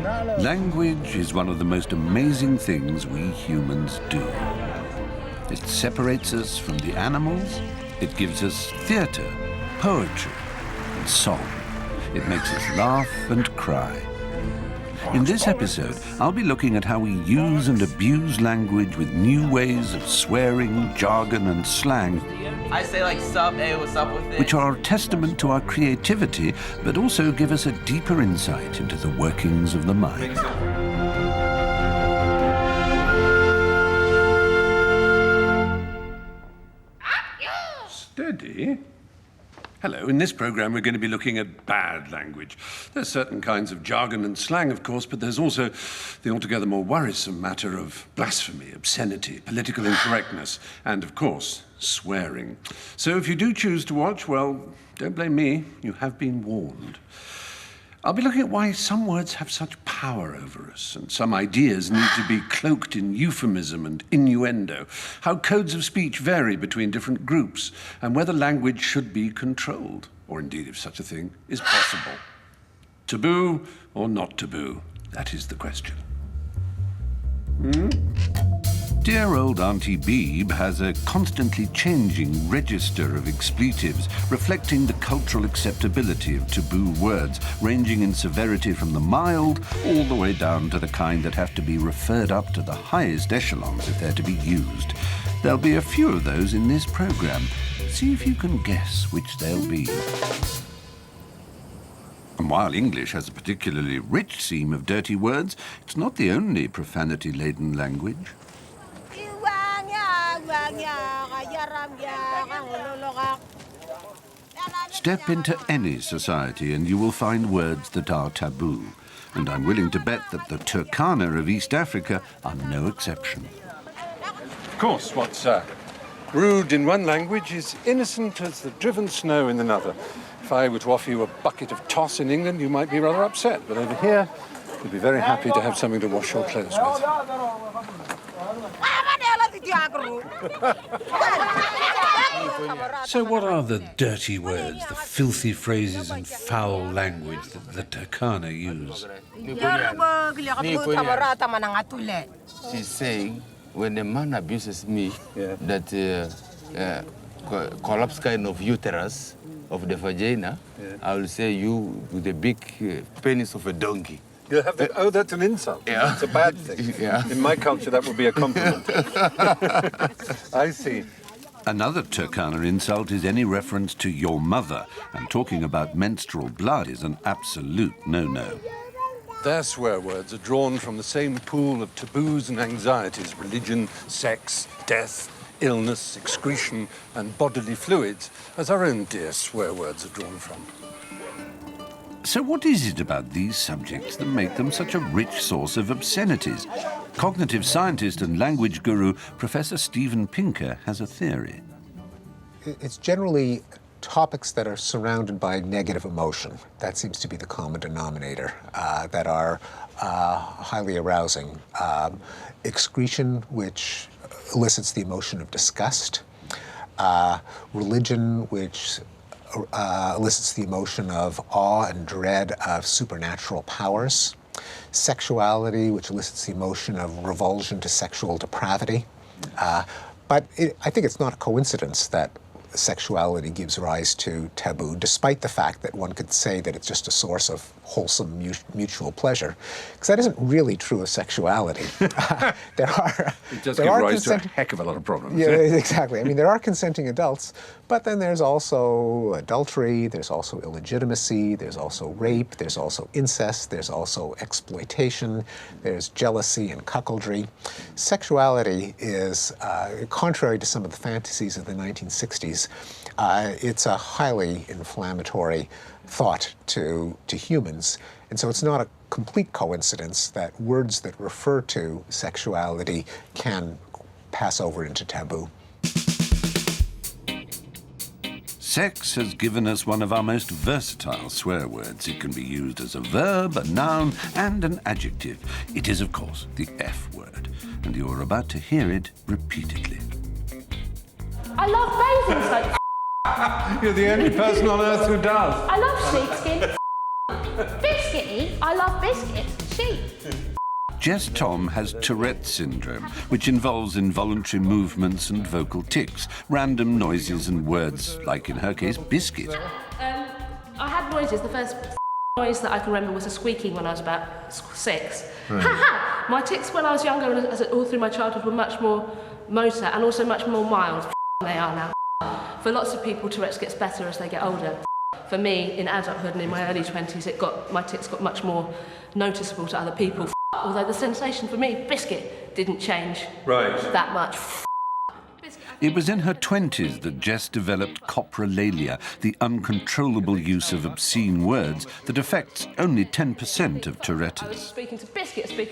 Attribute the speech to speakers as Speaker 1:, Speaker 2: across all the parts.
Speaker 1: Language is one of the most amazing things we humans do. It separates us from the animals. It gives us theatre, poetry, and song. It makes us laugh and cry. In this episode, I'll be looking at how we use and abuse language with new ways of swearing, jargon, and slang.
Speaker 2: I say like sup, hey, what's up with it?
Speaker 1: Which are a testament to our creativity, but also give us a deeper insight into the workings of the mind. Steady. Hello, in this program we're going to be looking at bad language. There's certain kinds of jargon and slang, of course, but there's also the altogether more worrisome matter of blasphemy, obscenity, political incorrectness, and, of course, swearing. So if you do choose to watch, well, don't blame me. You have been warned. I'll be looking at why some words have such power over us, and some ideas need to be cloaked in euphemism and innuendo, how codes of speech vary between different groups, and whether language should be controlled, or indeed if such a thing is possible. Taboo or not taboo? That is the question. Dear old Auntie Beeb has a constantly changing register of expletives reflecting the cultural acceptability of taboo words, ranging in severity from the mild all the way down to the kind that have to be referred up to the highest echelons if they're to be used. There'll be a few of those in this program. See if you can guess which they'll be. And while English has a particularly rich seam of dirty words, it's not the only profanity-laden language. Step into any society and you will find words that are taboo. And I'm willing to bet that the Turkana of East Africa are no exception. Of course, what's rude in one language is innocent as the driven snow in another. If I were to offer you a bucket of toss in England, you might be rather upset. But over here, you'd be very happy to have something to wash your clothes with. So what are the dirty words, the filthy phrases and foul language that the Turkana use?
Speaker 3: She's saying, when a man abuses me, that collapse kind of uterus of the vagina, I will say you with the big penis of a donkey.
Speaker 1: You'll have to, oh, that's an insult.
Speaker 3: Yeah.
Speaker 1: It's a bad thing.
Speaker 3: Yeah.
Speaker 1: In my culture, that would be a compliment. I see. Another Turkana insult is any reference to your mother, and talking about menstrual blood is an absolute no-no. Their swear words are drawn from the same pool of taboos and anxieties, religion, sex, death, illness, excretion, and bodily fluids, as our own dear swear words are drawn from. So what is it about these subjects that make them such a rich source of obscenities? Cognitive scientist and language guru Professor Steven Pinker has a theory.
Speaker 4: It's generally topics that are surrounded by negative emotion. That seems to be the common denominator, that are highly arousing. Excretion, which elicits the emotion of disgust. Religion, which elicits the emotion of awe and dread of supernatural powers. Sexuality, which elicits the emotion of revulsion to sexual depravity. But I think it's not a coincidence that sexuality gives rise to taboo, despite the fact that one could say that it's just a source of wholesome mutual pleasure, because that isn't really true of sexuality.
Speaker 1: It does give rise to a heck of a lot of problems.
Speaker 4: Yeah, exactly. I mean, there are consenting adults, but then there's also adultery, there's also illegitimacy, there's also rape, there's also incest, there's also exploitation, there's jealousy and cuckoldry. Sexuality is, contrary to some of the fantasies of the 1960s, it's a highly inflammatory thought to humans. And so it's not a complete coincidence that words that refer to sexuality can pass over into taboo.
Speaker 1: Sex has given us one of our most versatile swear words. It can be used as a verb, a noun, and an adjective. It is, of course, the F word, and you're about to hear it repeatedly.
Speaker 5: I love bathing soap.
Speaker 1: You're the only person on earth who does.
Speaker 5: I love sheepskin. Biscuity? I love biscuits. Sheep.
Speaker 1: Jess Tom has Tourette syndrome, which involves involuntary movements and vocal tics, random noises and words, like in her case, biscuit.
Speaker 6: I had noises. The first noise that I can remember was a squeaking when I was about 6. Right. Ha ha! My tics when I was younger and all through my childhood were much more motor and also much more mild than they are now. For lots of people, Tourette's gets better as they get older. For me, in adulthood and in my early 20s, my tics got much more noticeable to other people. Although the sensation for me, biscuit, didn't change that much.
Speaker 1: It was in her 20s that Jess developed coprolalia, the uncontrollable use of obscene words that affects only 10% of Tourette's.
Speaker 6: I was speaking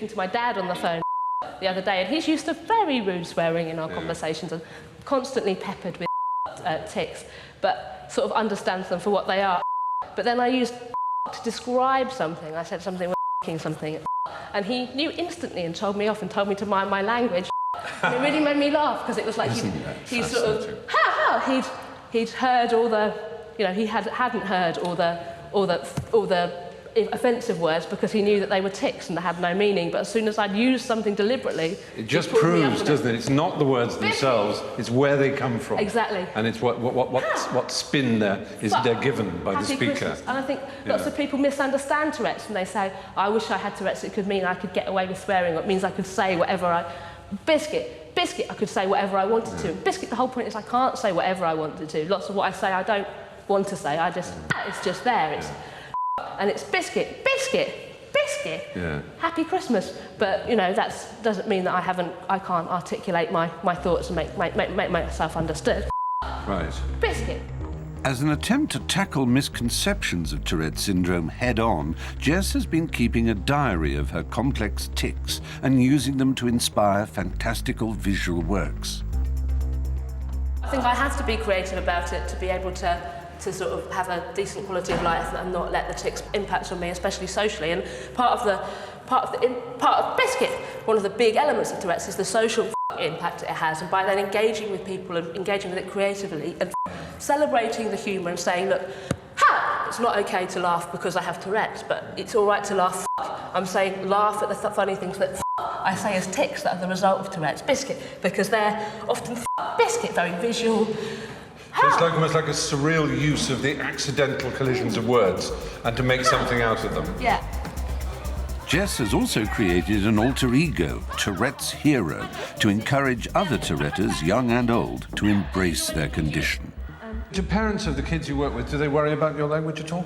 Speaker 6: to my dad on the phone the other day, and he's used to very rude swearing in our conversations and constantly peppered with tics, but sort of understands them for what they are. But then I used to describe something. I said something with something, and he knew instantly and told me off and told me to mind my language. And it really made me laugh because it was like he'd sort of he'd heard all the, he hadn't heard all the offensive words because he knew that they were tics and they had no meaning. But as soon as I'd used something deliberately,
Speaker 1: it just proves, doesn't it? It's not the words themselves; it's where they come from.
Speaker 6: Exactly.
Speaker 1: And it's what spin they're given by the speaker.
Speaker 6: Christmas. And I think lots of people misunderstand Tourette's and they say, "I wish I had Tourette's. It could mean I could get away with swearing. Or it means I could say whatever biscuit, I could say whatever I wanted to. Biscuit, the whole point is I can't say whatever I wanted to. Lots of what I say I don't want to say. It's just there. And it's biscuit. Yeah. Happy Christmas. But that doesn't mean that I can't articulate my thoughts and make myself understood.
Speaker 1: Right.
Speaker 6: Biscuit.
Speaker 1: As an attempt to tackle misconceptions of Tourette syndrome head-on, Jess has been keeping a diary of her complex tics and using them to inspire fantastical visual works.
Speaker 6: I think I have to be creative about it to be able to sort of have a decent quality of life and not let the tics impact on me, especially socially. And part of biscuit, one of the big elements of Tourette's is the social impact it has, and by then engaging with people and engaging with it creatively and celebrating the humour and saying, look, it's not okay to laugh because I have Tourette's, but it's all right to laugh. I'm saying laugh at the funny things that I say as tics that are the result of Tourette's. Biscuit, because they're often biscuit, very visual.
Speaker 1: So it's almost like a surreal use of the accidental collisions of words and to make something out of them.
Speaker 6: Yeah.
Speaker 1: Jess has also created an alter ego, Tourette's hero, to encourage other Touretters, young and old, to embrace their condition. Do parents of the kids you work with, do they worry about your language at all?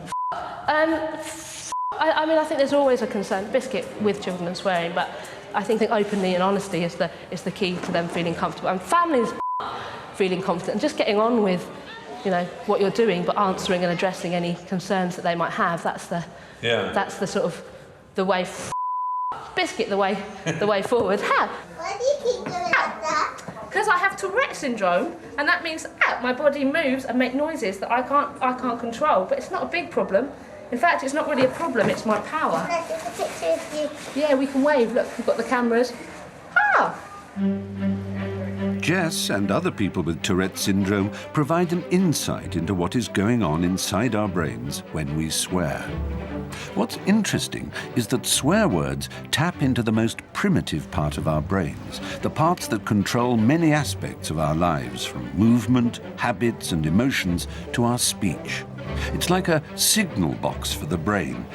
Speaker 6: I think there's always a concern, biscuit, with children and swearing, but I think openly and honesty is the key to them feeling comfortable. And families feeling confident and just getting on with, what you're doing, but answering and addressing any concerns that they might have. That's the sort of the way biscuit, the way forward.
Speaker 7: Why do you keep doing that?
Speaker 6: Because I have Tourette syndrome, and that means my body moves and make noises that I can't control. But it's not a big problem. In fact, it's not really a problem. It's my power.
Speaker 7: Look, there's a picture of you.
Speaker 6: Yeah, we can wave. Look, we've got the cameras.
Speaker 1: Jess and other people with Tourette syndrome provide an insight into what is going on inside our brains when we swear. What's interesting is that swear words tap into the most primitive part of our brains, the parts that control many aspects of our lives, from movement, habits, and emotions to our speech. It's like a signal box for the brain,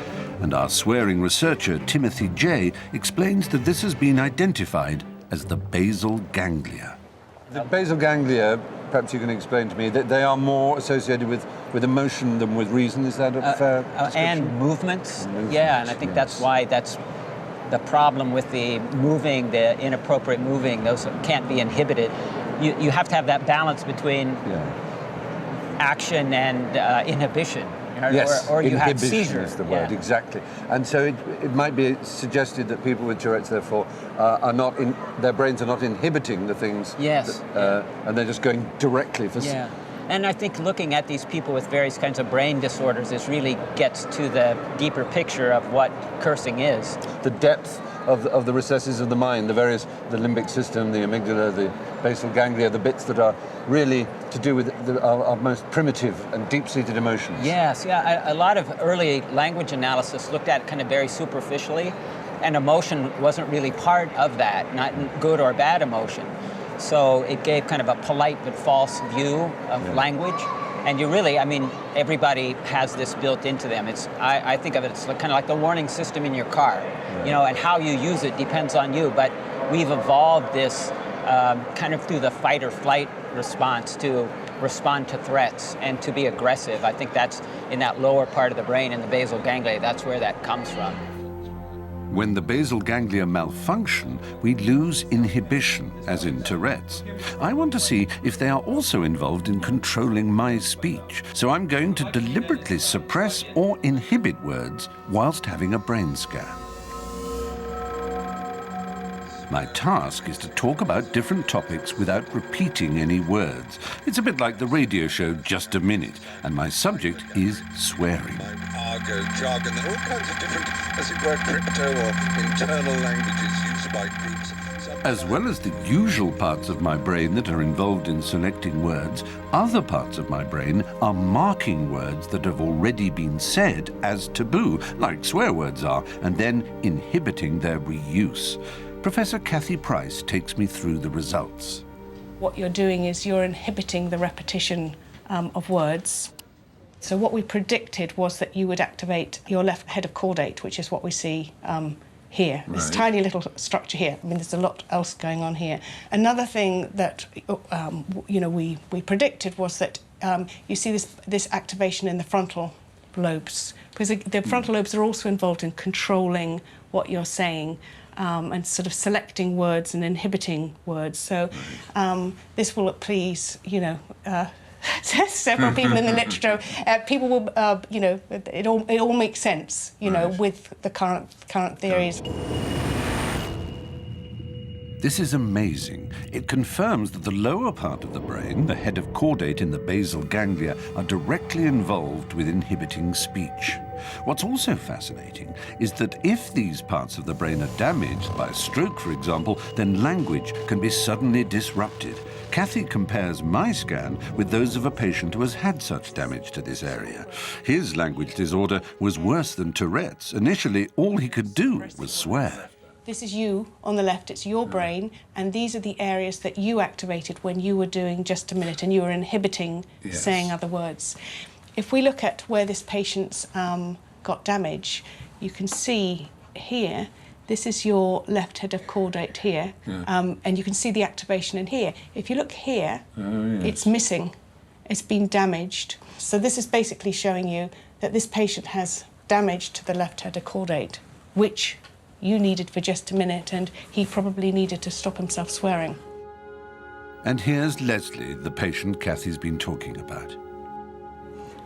Speaker 1: and our swearing researcher, Timothy J., explains that this has been identified as the basal ganglia. The basal ganglia, perhaps you can explain to me, that they are more associated with emotion than with reason. Is that a fair description?
Speaker 8: And movements. Yeah, and I think that's why that's the problem with the moving, the inappropriate moving. Those can't be inhibited. You have to have that balance between action and inhibition.
Speaker 1: Yes,
Speaker 8: or you have
Speaker 1: inhibition
Speaker 8: seizures.
Speaker 1: is the word, exactly. And so it might be suggested that people with Tourette's, therefore, their brains are not inhibiting the things.
Speaker 8: Yes.
Speaker 1: And they're just going directly for
Speaker 8: And I think looking at these people with various kinds of brain disorders is really gets to the deeper picture of what cursing is.
Speaker 1: The depth of the recesses of the mind, the limbic system, the amygdala, the basal ganglia, the bits that are really to do with our most primitive and deep-seated emotions.
Speaker 8: Yes, yeah. A lot of early language analysis looked at it kind of very superficially, and emotion wasn't really part of that, not good or bad emotion. So it gave kind of a polite but false view of language. And you really, I mean, everybody has this built into them. I think of it as kind of like the warning system in your car, you know, and how you use it depends on you. But we've evolved this kind of through the fight or flight response to respond to threats and to be aggressive. I think that's in that lower part of the brain, in the basal ganglia, that's where that comes from.
Speaker 1: When the basal ganglia malfunction, we lose inhibition, as in Tourette's. I want to see if they are also involved in controlling my speech, so I'm going to deliberately suppress or inhibit words whilst having a brain scan. My task is to talk about different topics without repeating any words. It's a bit like the radio show Just a Minute, and my subject is swearing. Argot, jargon, there are all kinds of different, as it were, crypto or internal languages used by groups. As well as the usual parts of my brain that are involved in selecting words, other parts of my brain are marking words that have already been said as taboo, like swear words are, and then inhibiting their reuse. Professor Kathy Price takes me through the results.
Speaker 9: What you're doing is you're inhibiting the repetition of words. So what we predicted was that you would activate your left head of caudate, which is what we see here. Right. This tiny little structure here. I mean, there's a lot else going on here. Another thing that you know we predicted was that you see this activation in the frontal lobes, because the frontal lobes are also involved in controlling what you're saying. And sort of selecting words and inhibiting words. So this will please, you know, several people in the literature. People will, you know, it all makes sense, you know, with the current theories.
Speaker 1: This is amazing. It confirms that the lower part of the brain, the head of caudate in the basal ganglia, are directly involved with inhibiting speech. What's also fascinating is that if these parts of the brain are damaged by a stroke, for example, then language can be suddenly disrupted. Kathy compares my scan with those of a patient who has had such damage to this area. His language disorder was worse than Tourette's. Initially, all he could do was swear.
Speaker 9: This is you on the left, it's your brain, and these are the areas that you activated when you were doing Just a Minute and you were inhibiting saying other words. If we look at where this patient's got damage, you can see here, this is your left head of caudate here, and you can see the activation in here. If you look here, it's missing, it's been damaged. So this is basically showing you that this patient has damage to the left head of caudate, which you needed for Just a Minute, and he probably needed to stop himself swearing.
Speaker 1: And here's Leslie, the patient Kathy's been talking about.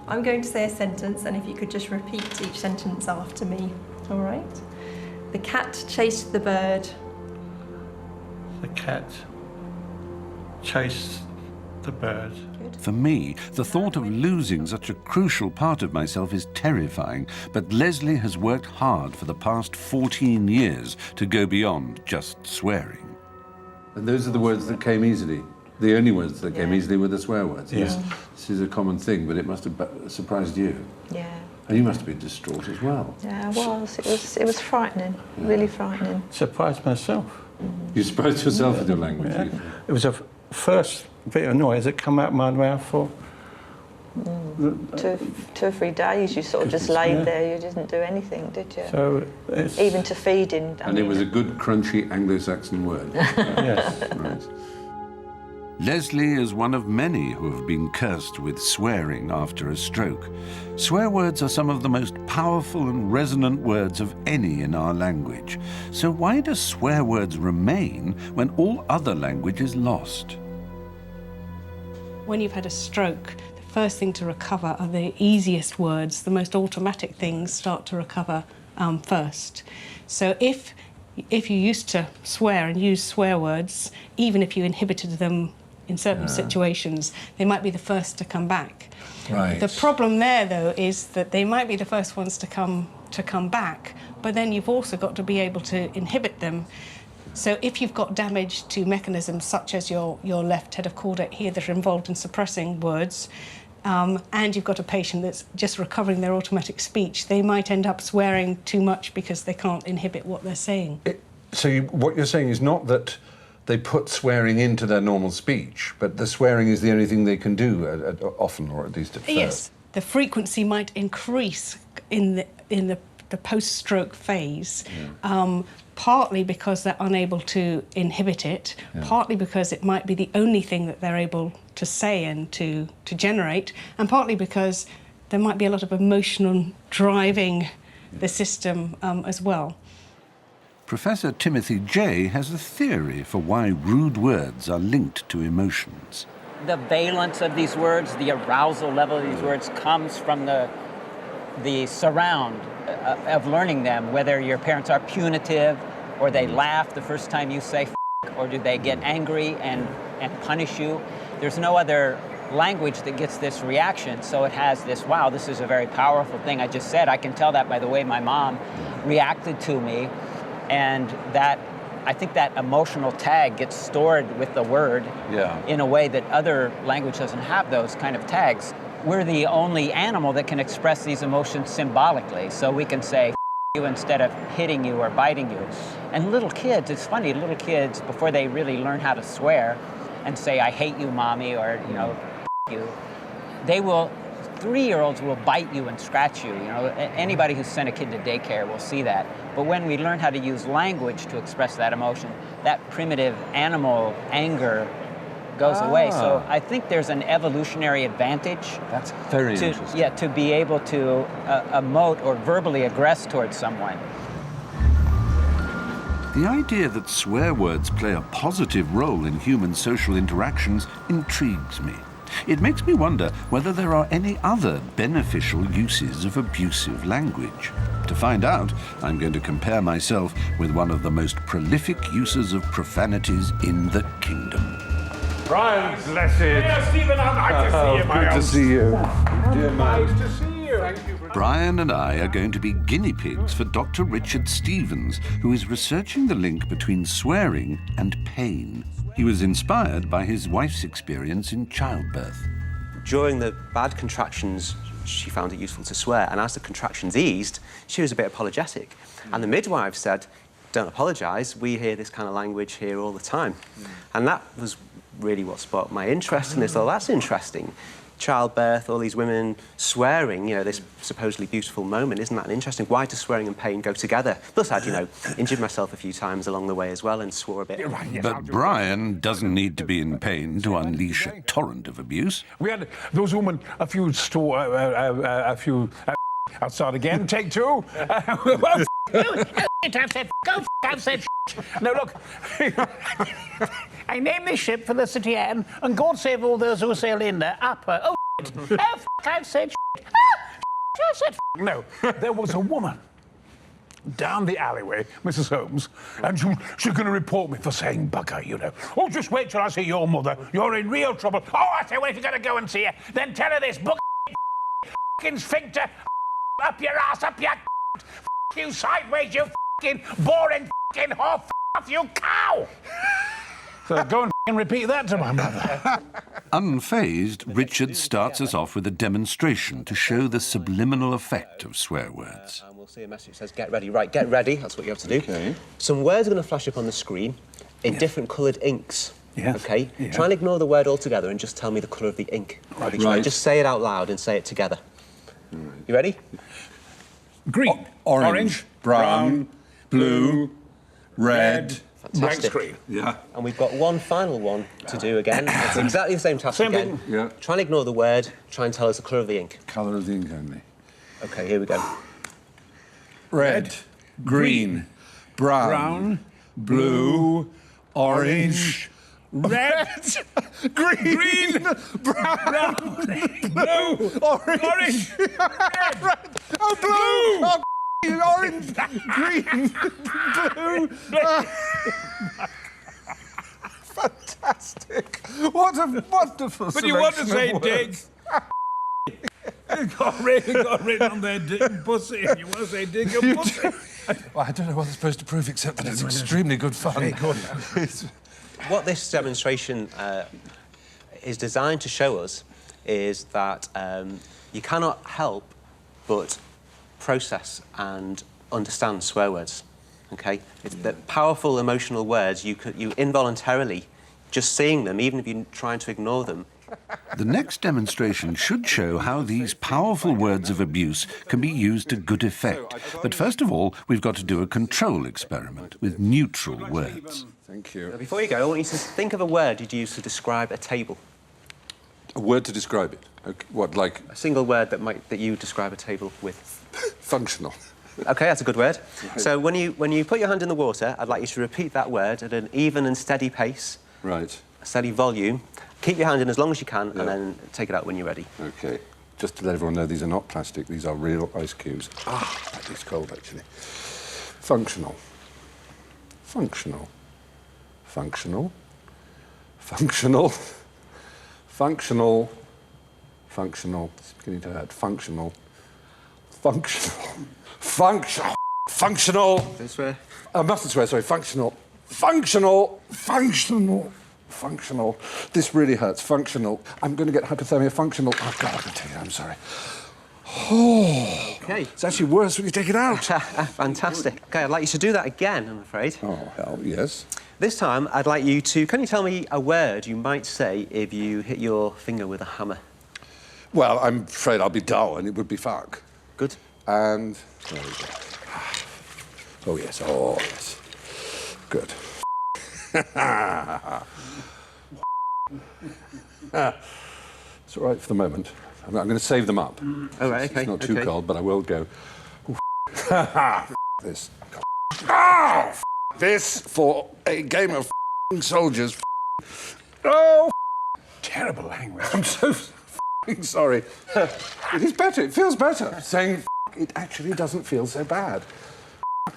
Speaker 10: I'm going to say a sentence, and if you could just repeat each sentence after me, all right? The cat chased the bird.
Speaker 11: The cat chased the bird.
Speaker 1: For me, the thought of losing such a crucial part of myself is terrifying, but Leslie has worked hard for the past 14 years to go beyond just swearing. And those are the words that came easily. The only words that came easily were the swear words.
Speaker 11: Yeah.
Speaker 1: This is a common thing, but it must have surprised you.
Speaker 10: Yeah.
Speaker 1: And you must have been distraught as well.
Speaker 10: Yeah, I was. It was frightening, really frightening.
Speaker 11: Surprised myself.
Speaker 1: You surprised yourself with your language.
Speaker 11: Yeah. It was a first bit of noise that come out my mouth for
Speaker 10: 2 or 3 days. You sort of just laid there. You didn't do anything, did you?
Speaker 11: So it's...
Speaker 10: Even to feed him.
Speaker 1: And it was a good, crunchy Anglo-Saxon word.
Speaker 11: Yes.
Speaker 1: Right. Leslie is one of many who have been cursed with swearing after a stroke. Swear words are some of the most powerful and resonant words of any in our language. So why do swear words remain when all other language is lost?
Speaker 9: When you've had a stroke, the first thing to recover are the easiest words. The most automatic things start to recover first. So if you used to swear and use swear words, even if you inhibited them in certain situations, they might be the first to come back.
Speaker 1: Right.
Speaker 9: The problem there, though, is that they might be the first ones to come back, but then you've also got to be able to inhibit them. So if you've got damage to mechanisms such as your left head of caudate here that are involved in suppressing words, and you've got a patient that's just recovering their automatic speech, they might end up swearing too much because they can't inhibit what they're saying.
Speaker 1: So what you're saying is not that they put swearing into their normal speech, but the swearing is the only thing they can do often, or at least at first.
Speaker 9: Yes, the frequency might increase in the post-stroke phase, partly because they're unable to inhibit it, partly because it might be the only thing that they're able to say and to generate, and partly because there might be a lot of emotional driving the system as well.
Speaker 1: Professor Timothy Jay has a theory for why rude words are linked to emotions.
Speaker 8: The valence of these words, the arousal level of these words comes from the surround of learning them, whether your parents are punitive or they laugh the first time you say f***, or do they get angry and punish you. There's no other language that gets this reaction, so it has this, wow, this is a very powerful thing I just said. I can tell that by the way my mom reacted to me, and that I think that emotional tag gets stored with the word in a way that other language doesn't have those kind of tags. We're the only animal that can express these emotions symbolically, so we can say F you instead of hitting you or biting you. And little kids, it's funny, little kids, before they really learn how to swear and say, I hate you, mommy, or, you know, F you, they will, 3-year-olds will bite you and scratch you. You know, anybody who's sent a kid to daycare will see that. But when we learn how to use language to express that emotion, that primitive animal anger goes away. So I think there's an evolutionary advantage.
Speaker 1: That's very interesting.
Speaker 8: Yeah, to be able to emote or verbally aggress towards someone.
Speaker 1: The idea that swear words play a positive role in human social interactions intrigues me. It makes me wonder whether there are any other beneficial uses of abusive language. To find out, I'm going to compare myself with one of the most prolific users of profanities in the kingdom.
Speaker 12: Brian, blessed. Yeah, Stephen, nice to see you, my
Speaker 1: Good to see you. Dear man.
Speaker 12: Nice to see you. Thank you for...
Speaker 1: Brian and I are going to be guinea pigs for Dr. Richard Stevens, who is researching the link between swearing and pain. He was inspired by his wife's experience in childbirth.
Speaker 13: During the bad contractions, she found it useful to swear, and as the contractions eased, she was a bit apologetic. And the midwife said, don't apologise, we hear this kind of language here all the time. And that was really what sparked my interest in this. Oh, that's interesting. Childbirth, all these women swearing, you know, this supposedly beautiful moment, isn't that interesting? Why do swearing and pain go together? Plus, I'd, you know, injured myself a few times along the way as well and swore a bit.
Speaker 1: But Brian doesn't need to be in pain to unleash a torrent of abuse.
Speaker 12: We had those women a few outside again. Take two. No, look. I named this ship Felicity Ann, and God save all those who sail in there. Upper. Oh, shit. Oh, I've said shit. I said no. There was a woman down the alleyway, Mrs. Holmes, and she's going to report me for saying bugger, you know. Oh, just wait till I see your mother. You're in real trouble. Oh, I say, well, if you're going to go and see her, then tell her this fucking sphincter up your ass, up your you sideways, you fucking boring fucking whore, off you cow! So go and repeat that to my mother.
Speaker 1: Unfazed, Richard starts us off with a demonstration to show the subliminal effect of swear words.
Speaker 13: And we'll see a message that says, get ready. Right, get ready. That's what you have to do. Okay. Some words are going to flash up on the screen in different coloured inks.
Speaker 12: Yeah.
Speaker 13: Okay? Yeah. Try and ignore the word altogether and just tell me the colour of the ink. Right. Just say it out loud and say it together. Right. You ready?
Speaker 12: Green.
Speaker 1: Orange. Brown. Blue. Red.
Speaker 13: Blank
Speaker 12: screen.
Speaker 1: Yeah.
Speaker 13: And we've got one final one to do again. It's exactly the same task again.
Speaker 1: Yeah.
Speaker 13: Try and ignore the word. Try and tell us the colour of the ink.
Speaker 1: Colour of the ink only.
Speaker 13: OK, here we go.
Speaker 1: Red. Green. Brown. Blue. Orange.
Speaker 12: Red. Green. Brown. Blue. Orange. Red.
Speaker 1: Oh, blue. Oh, orange. Green. Blue.
Speaker 12: Fantastic.
Speaker 1: Fantastic. What a wonderful
Speaker 12: But you want to say
Speaker 1: selection of
Speaker 12: dig?
Speaker 1: words.
Speaker 12: You got written on there, dig and pussy, and you want to say dig and pussy.
Speaker 1: Well, I don't know what it's supposed to prove, except that it's extremely good fun.
Speaker 12: Very good.
Speaker 13: What this demonstration is designed to show us is that you cannot help but process and understand swear words. Okay, it's the powerful emotional words. You involuntarily, just seeing them, even if you're trying to ignore them.
Speaker 14: The next demonstration should show how these powerful words of abuse can be used to good effect. But first of all, we've got to do a control experiment with neutral words.
Speaker 1: Thank you.
Speaker 13: Now, before you go, I want you to think of a word you'd use to describe a table.
Speaker 1: A word to describe it? Okay, what, like...
Speaker 13: A single word that you describe a table with.
Speaker 1: Functional.
Speaker 13: OK, that's a good word.
Speaker 1: Right.
Speaker 13: So when you put your hand in the water, I'd like you to repeat that word at an even and steady pace.
Speaker 1: Right.
Speaker 13: A steady volume. Keep your hand in as long as you can, and then take it out when you're ready.
Speaker 1: OK. Just to let everyone know, these are not plastic. These are real ice cubes. Ah, that is cold, actually. Functional. Functional. Functional. Functional. Functional. Functional. It's beginning to hurt. Functional. Functional. Functional. Functional.
Speaker 13: This way.
Speaker 1: I mustn't swear, sorry. Functional. Functional. Functional. Functional. This really hurts. Functional. I'm going to get hypothermia. Functional. Oh, God, I can take it out. I'm sorry. Oh.
Speaker 13: OK.
Speaker 1: It's actually worse when you take it out.
Speaker 13: Fantastic. OK, I'd like you to do that again, I'm afraid.
Speaker 1: Oh, hell, yes.
Speaker 13: This time, I'd like you to... Can you tell me a word you might say if you hit your finger with a hammer?
Speaker 1: Well, I'm afraid I'll be dull, and it would be fuck.
Speaker 13: Good.
Speaker 1: And... There we go. Oh, yes. Oh, yes. Good. It's all right for the moment. I'm going to save them up.
Speaker 13: Oh, right, OK.
Speaker 1: It's not too cold, but I will go... this. Oh, this for a game of soldiers. Oh,
Speaker 12: Terrible language.
Speaker 1: I'm so sorry. It is better. It feels better. Saying it actually doesn't feel so bad.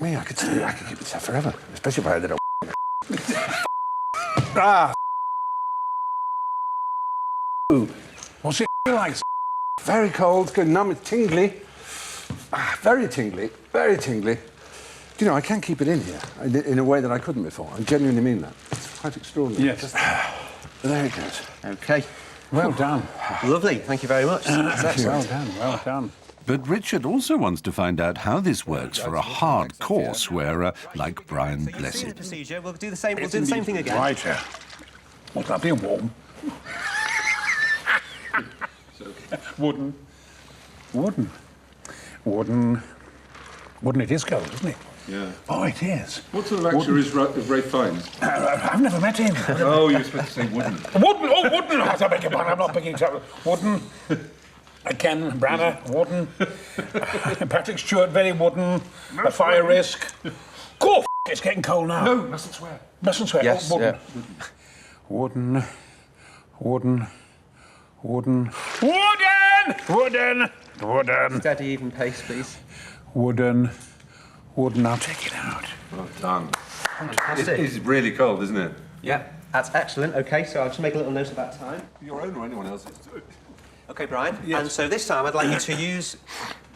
Speaker 1: Me, I could keep it safe forever, especially if I had a ah.
Speaker 12: What's it like?
Speaker 1: Very cold, good, numb, it's tingly. Ah, very tingly, very tingly. Do you know, I can keep it in here in a way that I couldn't before. I genuinely mean that. It's quite extraordinary.
Speaker 12: Yes.
Speaker 1: Just, there it goes.
Speaker 13: OK.
Speaker 12: Well done.
Speaker 13: Lovely. Thank you very much. That's excellent.
Speaker 12: Well done, well done.
Speaker 14: But Richard also wants to find out how this works for a hardcore swearer like Brian
Speaker 13: So you've seen the
Speaker 14: Blessed.
Speaker 13: procedure. We'll do the same. We'll do the same thing again.
Speaker 12: Right. What's that being warm? Wooden. Wooden. Wooden. Wooden it is cold, isn't it?
Speaker 1: Yeah.
Speaker 12: Oh, it is.
Speaker 1: What sort of actor is Ray Fiennes?
Speaker 12: I've never met him.
Speaker 1: Oh, you're supposed to say wooden.
Speaker 12: Wooden! Oh, wooden! I beg your pardon, I'm not picking it up. Wooden. Ken Branagh, wooden. Patrick Stewart, very wooden. A fire risk. Go, it's getting cold now.
Speaker 1: No, mustn't swear.
Speaker 12: Mustn't swear.
Speaker 13: Yes,
Speaker 12: Oh, wooden.
Speaker 13: yeah.
Speaker 12: Wooden. Wooden. Wooden. Wooden! Wooden! Wooden.
Speaker 13: Steady, even pace, please.
Speaker 12: Wooden. Wooden. I'll take it out.
Speaker 1: Well done.
Speaker 13: Fantastic.
Speaker 1: It is really cold, isn't it?
Speaker 13: Yeah, that's excellent. OK, so I'll just make a little note of that time.
Speaker 1: Your own or anyone else's.
Speaker 13: OK, Brian. Yes. And so this time I'd like you to use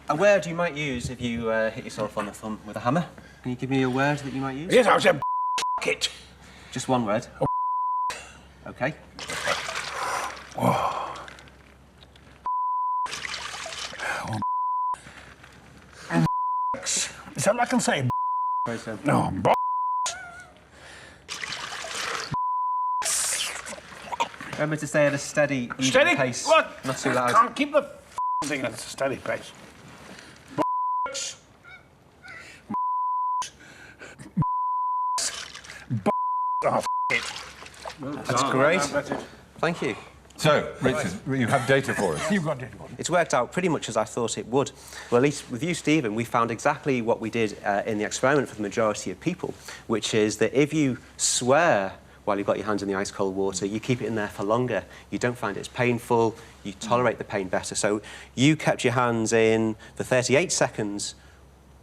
Speaker 13: a word you might use if you hit yourself on the thumb with a hammer. Can you give me a word that you might use?
Speaker 12: Yes, I'll say it.
Speaker 13: Just one word. OK.
Speaker 12: Whoa. Is that all I can say?
Speaker 13: Very simple.
Speaker 12: No,
Speaker 13: Remember to stay at a steady, even
Speaker 12: steady
Speaker 13: pace.
Speaker 12: What?
Speaker 13: Not too loud.
Speaker 12: I can't keep the thing at a steady pace. Oh, it.
Speaker 13: That's great. Thank you.
Speaker 1: So, Richard, you have data for us.
Speaker 12: You've got data.
Speaker 13: It's worked out pretty much as I thought it would. Well, at least with you, Stephen, we found exactly what we did in the experiment for the majority of people, which is that if you swear while you've got your hands in the ice-cold water, you keep it in there for longer. You don't find it as painful. You tolerate the pain better. So you kept your hands in for 38 seconds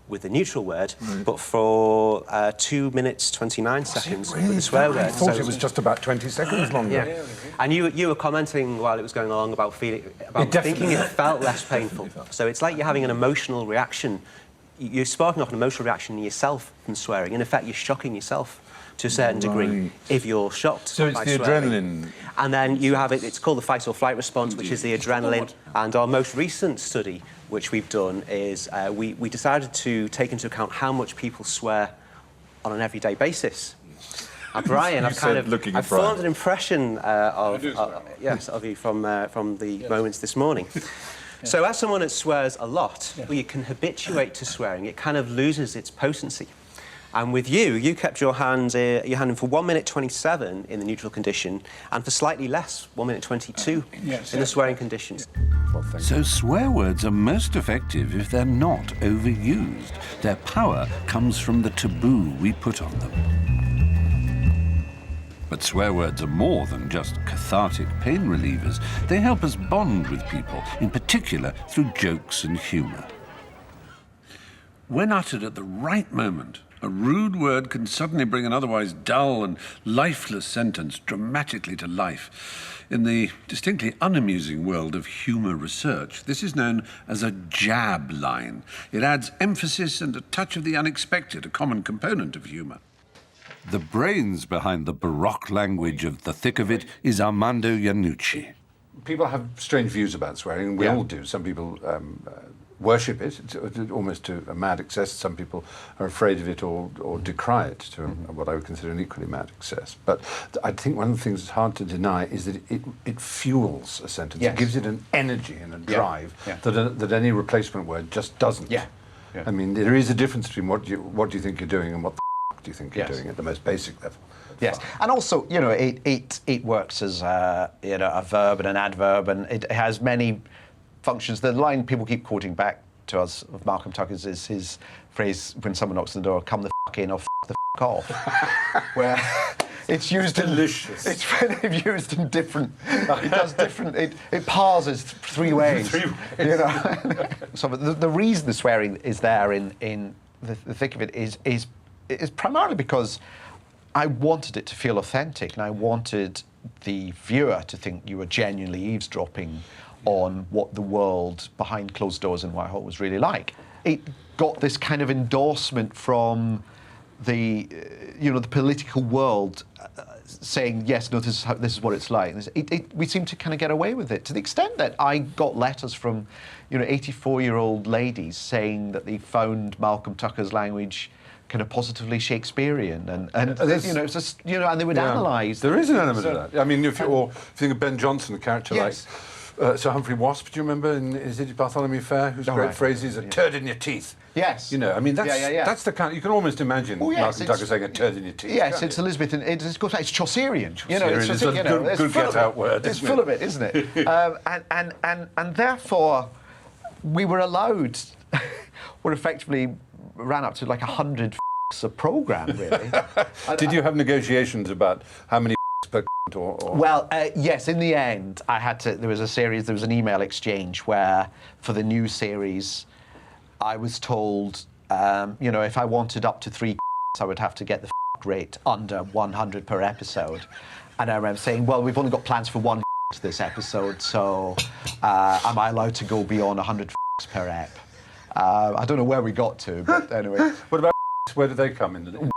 Speaker 13: with the neutral word, but for 2 minutes 29 seconds with the swear word.
Speaker 1: I thought it was just about 20 seconds longer.
Speaker 13: Yeah. And you were commenting while it was going along about thinking it felt less painful. So it's like you're having an emotional reaction. You're sparking off an emotional reaction in yourself from swearing. In effect, you're shocking yourself to a certain degree if you're shocked.
Speaker 1: So it's the
Speaker 13: swearing.
Speaker 1: adrenaline.
Speaker 13: And then you have it's called the fight or flight response, which is the adrenaline. And our most recent study, which we've done, is we decided to take into account how much people swear on an everyday basis. Brian, I've formed an impression of you from the moments this morning. So as someone that swears a lot, well, you can habituate to swearing. It kind of loses its potency. And with you kept your hand in for 1 minute 27 in the neutral condition, and for slightly less, 1 minute 22 in the swearing conditions.
Speaker 14: So swear words are most effective if they're not overused. Their power comes from the taboo we put on them. But swear words are more than just cathartic pain relievers. They help us bond with people, in particular through jokes and humour.
Speaker 1: When uttered at the right moment, a rude word can suddenly bring an otherwise dull and lifeless sentence dramatically to life. In the distinctly unamusing world of humour research, this is known as a jab line. It adds emphasis and a touch of the unexpected, a common component of humour.
Speaker 14: The brains behind the Baroque language of the thick of it is Armando Iannucci.
Speaker 11: People have strange views about swearing, and we all do. Some people worship it, almost to a mad excess. Some people are afraid of it or decry it to what I would consider an equally mad excess. But I think one of the things that's hard to deny is that it fuels a sentence. It gives it an energy and a drive that any replacement word just doesn't. I mean, there is a difference between what you think you're doing and what the do you think you're doing at the most basic level.
Speaker 15: Yes, and also, you know, it works as a verb and an adverb, and it has many functions. The line people keep quoting back to us of Malcolm Tucker's is his phrase when someone knocks on the door, "Come the f*** in or f*** the f*** off," where it's used
Speaker 11: delicious.
Speaker 15: It's kind of used in different. It does different. It parses 3 ways. You know. So the reason the swearing is there in the thick of it is primarily because I wanted it to feel authentic, and I wanted the viewer to think you were genuinely eavesdropping on what the world behind closed doors in Whitehall was really like. It got this kind of endorsement from the political world saying, yes, no, this is what it's like. We seem to kind of get away with it, to the extent that I got letters from 84-year-old ladies saying that they found Malcolm Tucker's language kind of positively Shakespearean, and it's just, and they would analyse.
Speaker 11: There is an element of that. I mean, if you think of Ben Jonson, a character like Sir Humphrey Wasp, do you remember is it Bartholomew Fair, whose great phrase is "a turd in your teeth"?
Speaker 15: Yes.
Speaker 11: I mean, that's the kind. You can almost imagine Malcolm Tucker saying "a turd in your teeth."
Speaker 15: Yes, it's Elizabethan. It's Chaucerian.
Speaker 11: It's a good get-out word.
Speaker 15: It's full of it, isn't it? And therefore, we were allowed. We're effectively ran up to like 100 a program, really.
Speaker 11: Did you have negotiations about how many per or?
Speaker 15: Well, yes. In the end, I had to. There was an email exchange where, for the new series, I was told, if I wanted up to 3, I would have to get the rate under 100 per episode. And I remember saying, well, we've only got plans for 1 this episode, so am I allowed to go beyond 100 per ep? I don't know where we got to, but anyway.
Speaker 11: What about where do they come in?